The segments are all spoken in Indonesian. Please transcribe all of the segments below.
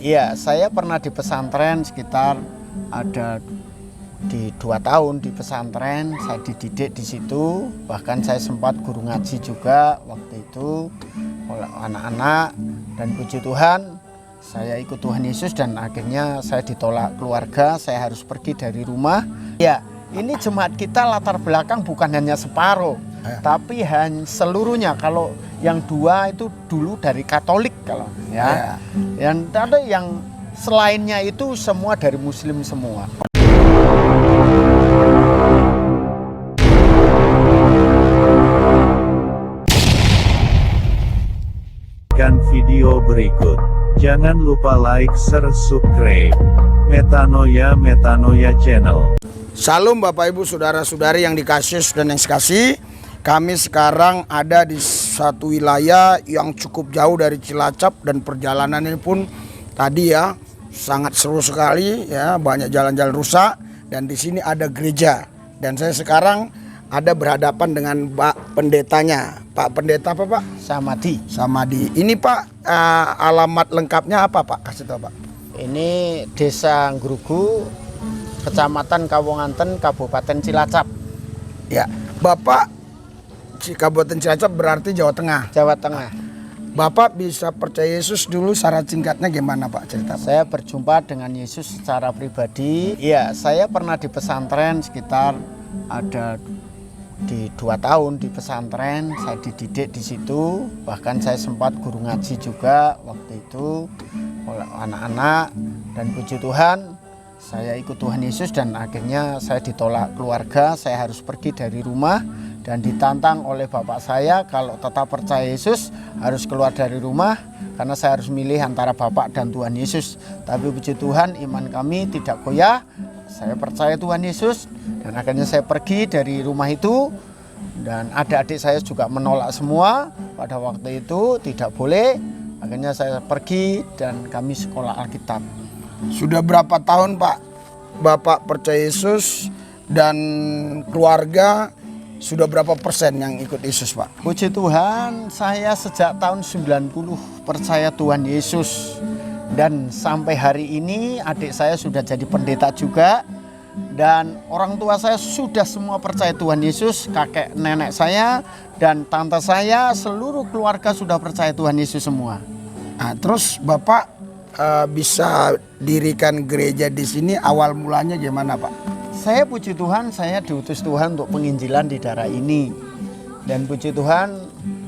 Iya, saya pernah di pesantren sekitar ada di 2 tahun di pesantren. Saya dididik di situ, bahkan saya sempat guru ngaji juga waktu itu oleh anak-anak. Dan puji Tuhan, saya ikut Tuhan Yesus dan akhirnya saya ditolak keluarga. Saya harus pergi dari rumah. Ya, ini jemaat kita latar belakang bukan hanya separuh, tapi seluruhnya. Kalau yang 2 itu dulu dari Katolik kalau ya. Yang ada yang selainnya itu semua dari Muslim semua. Kan video berikut. Jangan lupa like, share, subscribe. Metanoia Channel. Salam Bapak Ibu saudara-saudari yang dikasih dan yang sekasih. Kami sekarang ada di satu wilayah yang cukup jauh dari Cilacap dan perjalanan ini pun tadi ya sangat seru sekali ya, banyak jalan-jalan rusak dan di sini ada gereja dan saya sekarang ada berhadapan dengan Pak Pendetanya. Pak Pendeta apa Pak? Samadi. Ini Pak alamat lengkapnya apa Pak? Kasih tahu Pak. Ini Desa Ngrugu, Kecamatan Kawonganten, Kabupaten Cilacap. Ya, Bapak Kabupaten Cilacap berarti Jawa Tengah. Jawa Tengah. Bapak bisa percaya Yesus dulu syarat singkatnya gimana Pak, cerita Pak? Saya berjumpa dengan Yesus secara pribadi. Iya, saya pernah di pesantren sekitar ada di 2 tahun di pesantren. Saya dididik di situ, bahkan saya sempat guru ngaji juga waktu itu oleh anak-anak. Dan puji Tuhan, saya ikut Tuhan Yesus dan akhirnya saya ditolak keluarga. Saya harus pergi dari rumah dan ditantang oleh bapak saya kalau tetap percaya Yesus harus keluar dari rumah karena saya harus milih antara bapak dan Tuhan Yesus. Tapi puji Tuhan, iman kami tidak goyah. Saya percaya Tuhan Yesus dan akhirnya saya pergi dari rumah itu. Dan adik-adik saya juga menolak semua pada waktu itu, tidak boleh. Akhirnya saya pergi dan kami sekolah Alkitab. Sudah berapa tahun Pak Bapak percaya Yesus dan keluarga? Sudah berapa persen yang ikut Yesus Pak? Puji Tuhan, saya sejak tahun 90 percaya Tuhan Yesus. Dan sampai hari ini adik saya sudah jadi pendeta juga. Dan orang tua saya sudah semua percaya Tuhan Yesus. Kakek nenek saya dan tante saya, seluruh keluarga sudah percaya Tuhan Yesus semua. Nah, terus Bapak bisa dirikan gereja di sini, awal mulanya gimana Pak? Saya puji Tuhan, saya diutus Tuhan untuk penginjilan di daerah ini. Dan puji Tuhan,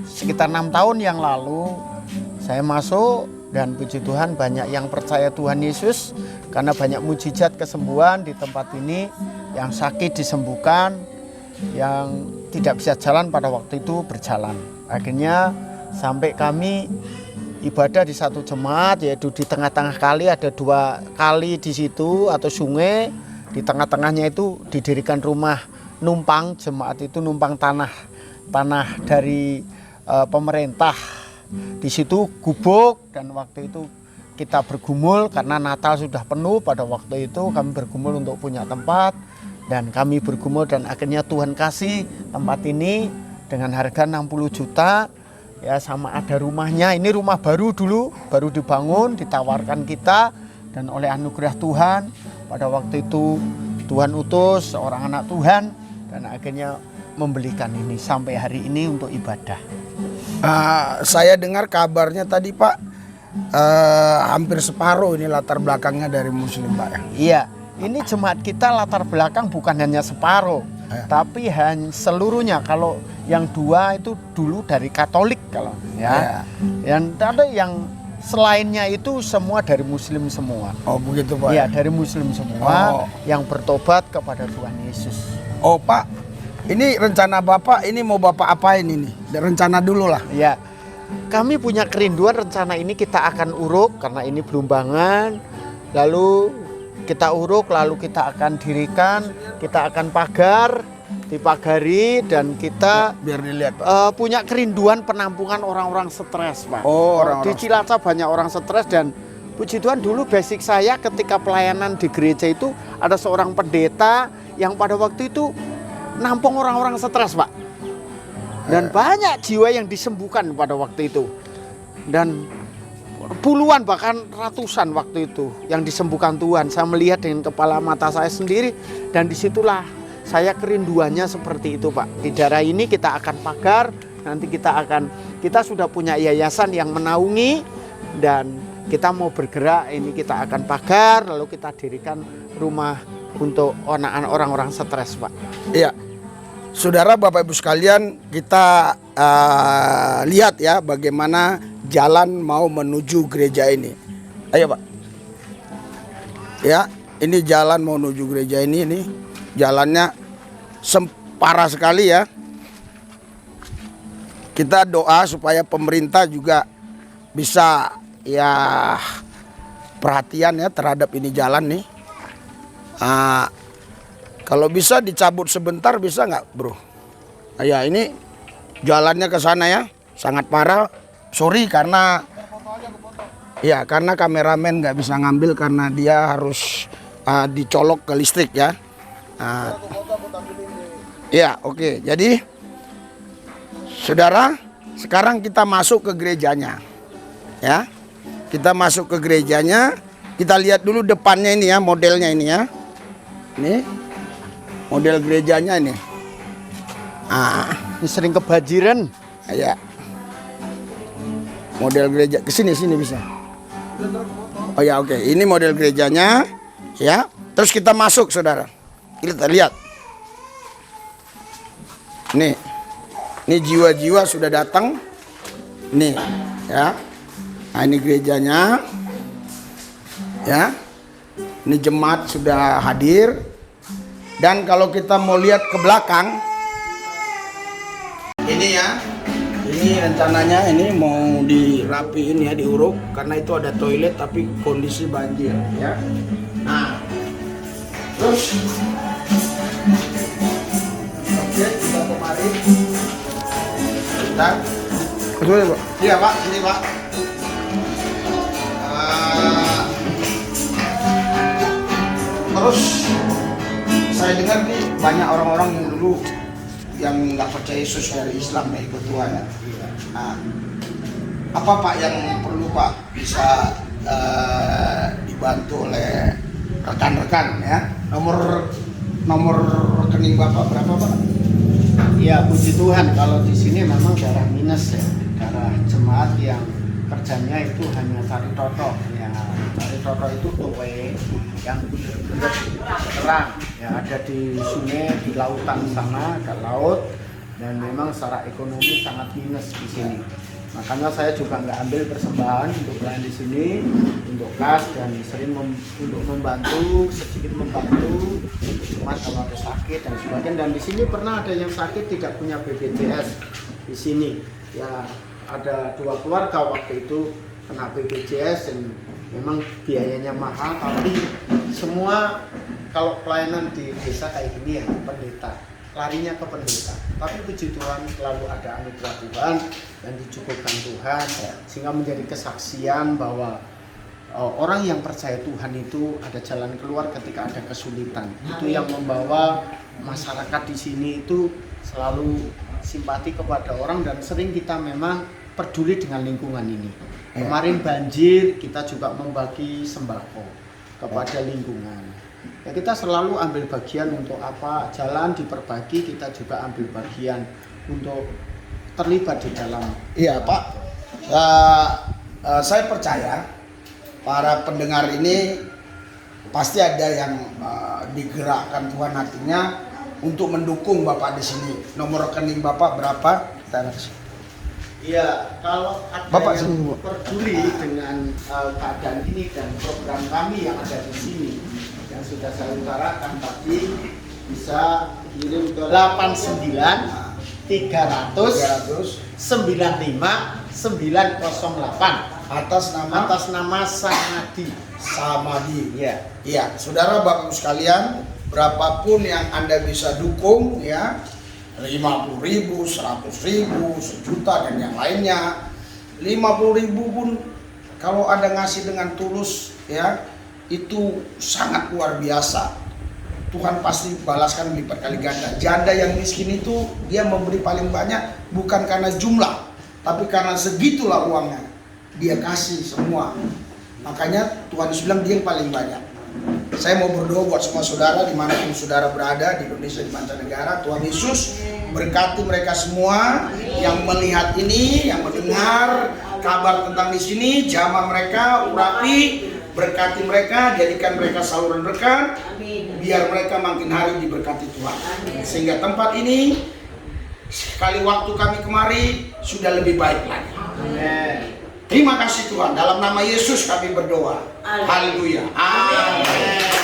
sekitar 6 tahun yang lalu saya masuk dan puji Tuhan banyak yang percaya Tuhan Yesus karena banyak mujizat kesembuhan di tempat ini. Yang sakit disembuhkan, yang tidak bisa jalan pada waktu itu berjalan. Akhirnya sampai kami ibadah di satu jemaat, yaitu di tengah-tengah kali ada 2 kali di situ atau sungai. Di tengah-tengahnya itu didirikan rumah numpang. Jemaat itu numpang tanah dari pemerintah. Di situ gubuk dan waktu itu kita bergumul karena Natal sudah penuh. Pada waktu itu kami bergumul untuk punya tempat dan kami bergumul dan akhirnya Tuhan kasih tempat ini dengan harga 60 juta. Ya, sama ada rumahnya. Ini rumah baru dulu, baru dibangun, ditawarkan kita dan oleh anugerah Tuhan pada waktu itu Tuhan utus seorang anak Tuhan dan akhirnya membelikan ini sampai hari ini untuk ibadah. Saya dengar kabarnya tadi Pak, hampir separuh ini latar belakangnya dari Muslim Pak ya? Iya, ini jemaat kita latar belakang bukan hanya separuh, tapi seluruhnya. Kalau yang 2 itu dulu dari Katolik kalau ya. Yang ada yang selainnya itu semua dari Muslim semua. Oh begitu Pak? Iya, dari Muslim semua yang bertobat kepada Tuhan Yesus. Oh Pak, ini rencana Bapak, ini mau Bapak apain ini? Rencana dulu lah. Ya, kami punya kerinduan rencana ini kita akan uruk karena ini belum bangun. Lalu kita uruk, lalu kita akan dirikan, kita akan pagar, dipagari dan kita biar dilihat Pak. Punya kerinduan penampungan orang-orang stres Pak. Oh, orang-orang di Cilacap banyak orang stres dan puji Tuhan dulu basic saya ketika pelayanan di gereja itu ada seorang pendeta yang pada waktu itu nampung orang-orang stres Pak. Dan banyak jiwa yang disembuhkan pada waktu itu. Dan puluhan bahkan ratusan waktu itu yang disembuhkan Tuhan. Saya melihat dengan kepala mata saya sendiri, dan disitulah saya kerinduannya seperti itu, Pak. Di daerah ini kita akan pagar, nanti kita sudah punya yayasan yang menaungi, dan kita mau bergerak, ini kita akan pagar, lalu kita dirikan rumah untuk anak-anak orang-orang stres, Pak. Iya. Saudara, Bapak Ibu sekalian, kita lihat ya bagaimana jalan mau menuju gereja ini. Ayo, Pak. Ya, ini jalan mau menuju gereja ini jalannya parah sekali ya. Kita doa supaya pemerintah juga bisa ya perhatian ya terhadap ini jalan nih. Kalau bisa dicabut sebentar, bisa nggak, bro? Ya, ini jalannya ke sana ya, sangat parah. Sorry karena kameramen nggak bisa ngambil karena dia harus dicolok ke listrik ya. Ya, oke. Jadi, saudara, sekarang kita masuk ke gerejanya, ya. Kita masuk ke gerejanya. Kita lihat dulu depannya ini ya, modelnya ini ya. Ini model gerejanya ini. Ini sering kebanjiran. Ya. Model gereja sini bisa. Oh ya, oke. Ini model gerejanya ya. Terus kita masuk, saudara. Kita lihat. Nih. Ini jiwa-jiwa sudah datang. Nih, ya. Nah, ini gerejanya. Ya. Ini jemaat sudah hadir. Dan kalau kita mau lihat ke belakang, ini ya, ini rencananya ini mau dirapiin ya, diuruk karena itu ada toilet tapi kondisi banjir ya. Nah, terus oke, kita kemarin kita betul ya, Pak? Iya, Pak, sini, Pak. Terus saya dengar nih banyak orang-orang yang dulu yang nggak percaya Yesus dari Islam ya ikut Tuhan ya. Nah, apa Pak yang perlu Pak bisa dibantu oleh rekan-rekan ya? Nomor rekening Bapak berapa, Pak? Ya, puji Tuhan, kalau di sini memang darah minus ya, darah jemaat yang kerjanya itu hanya cari toto ya. Cari toto itu towe yang terang ya, ada di sungai, di lautan sana ada laut, dan memang secara ekonomi sangat minus di sini. Makanya saya juga nggak ambil persembahan untuk pelayan di sini, untuk kas, dan sering untuk membantu, sedikit membantu cuma kalau ada sakit dan sebagainya. Dan di sini pernah ada yang sakit tidak punya BPJS di sini ya, ada 2 keluarga waktu itu kena BPJS dan memang biayanya mahal, tapi semua kalau pelayanan di desa kayak gini ya pendeta, larinya ke pendeta. Tapi puji Tuhan selalu ada anugerah Tuhan dan dicukupkan Tuhan ya, sehingga menjadi kesaksian bahwa orang yang percaya Tuhan itu ada jalan keluar ketika ada kesulitan. Itu yang membawa masyarakat di sini itu selalu simpati kepada orang, dan sering kita memang peduli dengan lingkungan ini. Kemarin banjir, kita juga membagi sembako kepada lingkungan. Ya, kita selalu ambil bagian untuk apa? Jalan diperbagi, kita juga ambil bagian untuk terlibat di dalam. Iya, Pak. Saya percaya para pendengar ini pasti ada yang digerakkan Tuhan hatinya untuk mendukung Bapak di sini. Nomor rekening Bapak berapa? Iya, kalau ada Bapak yang peduli dengan keadaan ini dan program kami yang ada di sini yang sudah saya utarakan tadi, bisa kirim ke 89 300 95 908 atas nama Samadi. Ya. Iya, saudara Bapak sekalian, berapapun yang Anda bisa dukung ya, 50.000, 100.000, 1 juta dan yang lainnya. 50.000 pun kalau Anda ngasih dengan tulus ya, itu sangat luar biasa. Tuhan pasti balaskan lipat kali ganda. Janda yang miskin itu dia memberi paling banyak bukan karena jumlah, tapi karena segitulah uangnya. Dia kasih semua. Makanya Tuhan Yesus bilang dia yang paling banyak. Saya mau berdoa buat semua saudara dimanapun saudara berada, di Indonesia, di mancanegara. Tuhan Yesus berkati mereka semua yang melihat ini, yang mendengar kabar tentang di sini, jamah mereka urapi, berkati mereka, jadikan mereka saluran berkat, biar mereka makin hari diberkati Tuhan. Sehingga tempat ini sekali waktu kami kemari sudah lebih baik lagi. Terima kasih Tuhan, dalam nama Yesus kami berdoa. Haleluya. Amin.